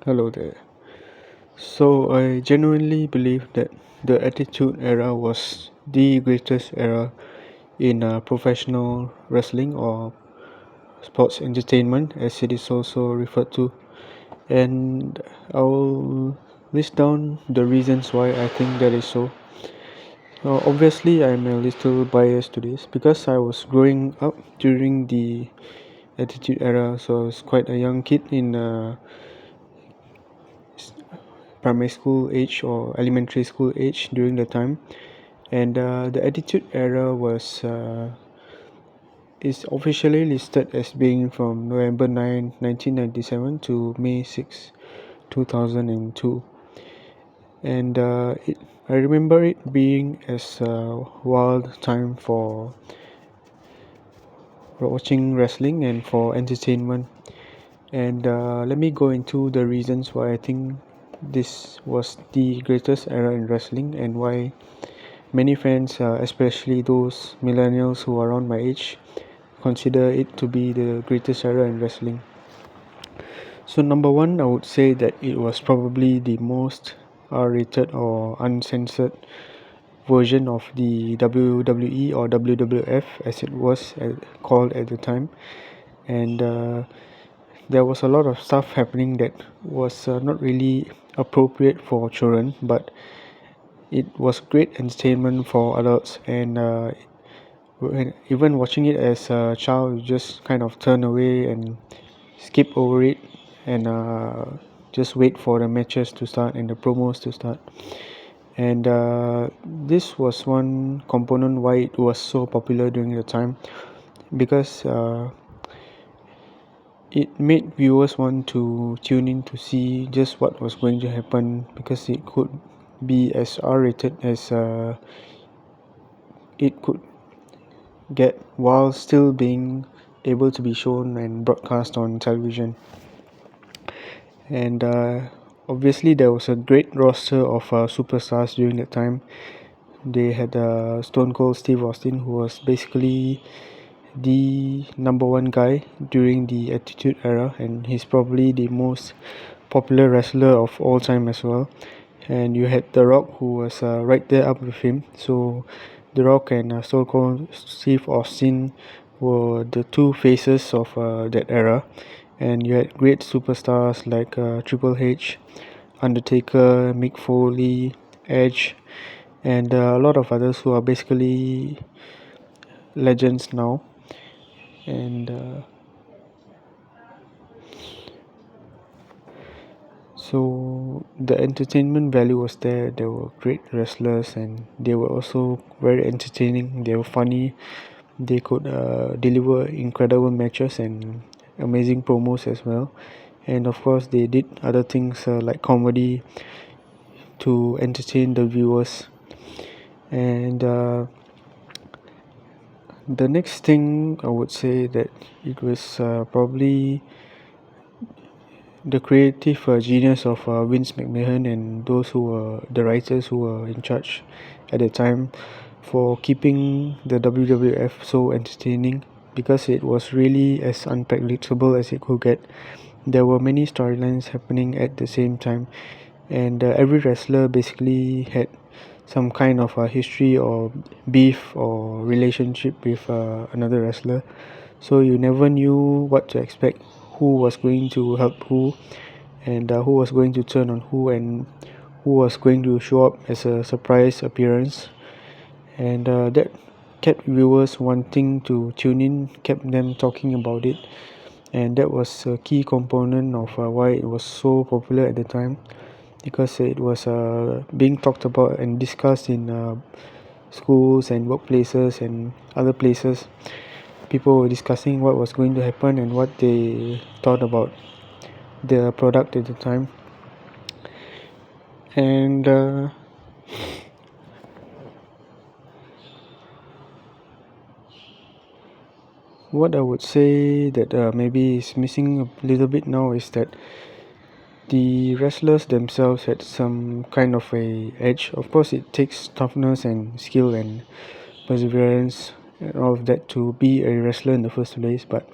Hello there. So, I genuinely believe that the Attitude Era was the greatest era in professional wrestling or sports entertainment, as it is also referred to. And I'll list down the reasons why I think that is so. Obviously, I'm a little biased to this because I was growing up during the Attitude Era, so I was quite a young kid in primary school age or elementary school age during the time. And the Attitude Era was is officially listed as being from November 9, 1997 to May 6, 2002. And I remember it being as a wild time for watching wrestling and for entertainment. And let me go into the reasons why I think this was the greatest era in wrestling and why many fans, especially those millennials who are around my age, consider it to be the greatest era in wrestling. So, number one, I would say that it was probably the most R-rated or uncensored version of the WWE or WWF as it was called at the time. And there was a lot of stuff happening that was not really appropriate for children, but it was great entertainment for adults. And even watching it as a child, you just kind of turn away and skip over it and just wait for the matches to start and the promos to start. And this was one component why it was so popular during the time, because it made viewers want to tune in to see just what was going to happen, because it could be as R-rated as it could get while still being able to be shown and broadcast on television. And obviously there was a great roster of superstars during that time. They had Stone Cold Steve Austin, who was basically the number one guy during the Attitude Era, and he's probably the most popular wrestler of all time as well. And you had The Rock, who was right there up with him. So The Rock and Stone Cold Steve Austin were the two faces of that era. And you had great superstars like Triple H, Undertaker, Mick Foley, Edge, and a lot of others who are basically legends now. And so the entertainment value was there. There were great wrestlers, and they were also very entertaining. They were funny. They could deliver incredible matches and amazing promos as well. And of course, they did other things like comedy to entertain the viewers. And the next thing I would say that it was probably the creative genius of Vince McMahon and those who were the writers who were in charge at the time for keeping the WWF so entertaining, because it was really as unpredictable as it could get. There were many storylines happening at the same time, and every wrestler basically had some kind of a history or beef or relationship with another wrestler, so you never knew what to expect, who was going to help who, and who was going to turn on who, and who was going to show up as a surprise appearance. And that kept viewers wanting to tune in, kept them talking about it, and that was a key component of why it was so popular at the time, because it was being talked about and discussed in schools and workplaces and other places. People were discussing what was going to happen and what they thought about the product at the time. And what I would say that maybe is missing a little bit now is that the wrestlers themselves had some kind of a edge. Of course, it takes toughness and skill and perseverance and all of that to be a wrestler in the first place, but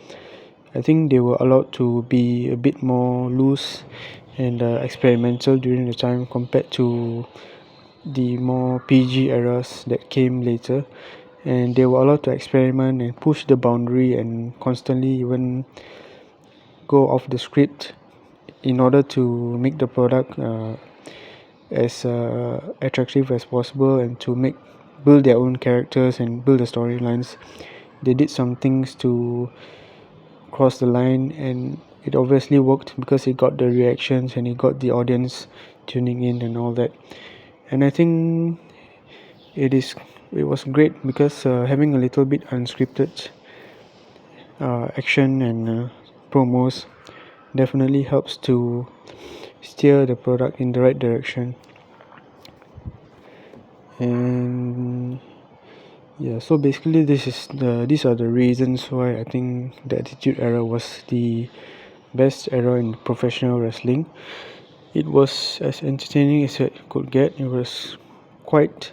I think they were allowed to be a bit more loose and experimental during the time compared to the more PG eras that came later, and they were allowed to experiment and push the boundary and constantly even go off the script in order to make the product as attractive as possible and to build their own characters and build the storylines. They did some things to cross the line, and it obviously worked because it got the reactions and it got the audience tuning in and all that. And I think it was great because having a little bit unscripted action and promos definitely helps to steer the product in the right direction. And yeah, so basically these are the reasons why I think the Attitude Era was the best era in professional wrestling. It was as entertaining as it could get. It was quite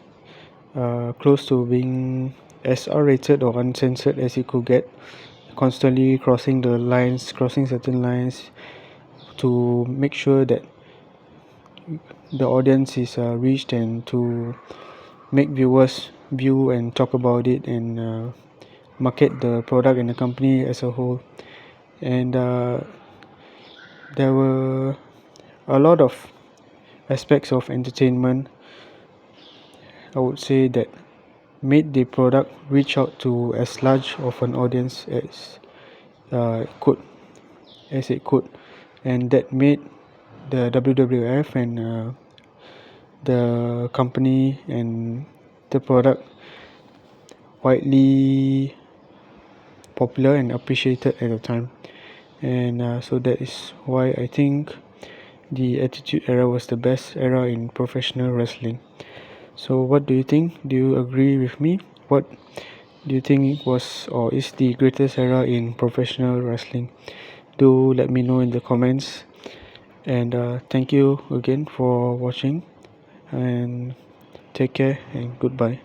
close to being as R-rated or uncensored as it could get, constantly crossing certain lines to make sure that the audience is reached and to make viewers view and talk about it and market the product and the company as a whole. And there were a lot of aspects of entertainment, I would say, that made the product reach out to as large of an audience could as it could, and that made the WWF and the company and the product widely popular and appreciated at the time. And so that is why I think the Attitude Era was the best era in professional wrestling. So what do you think? Do you agree with me? What do you think was or is the greatest era in professional wrestling? Do let me know in the comments. And thank you again for watching, and take care and goodbye.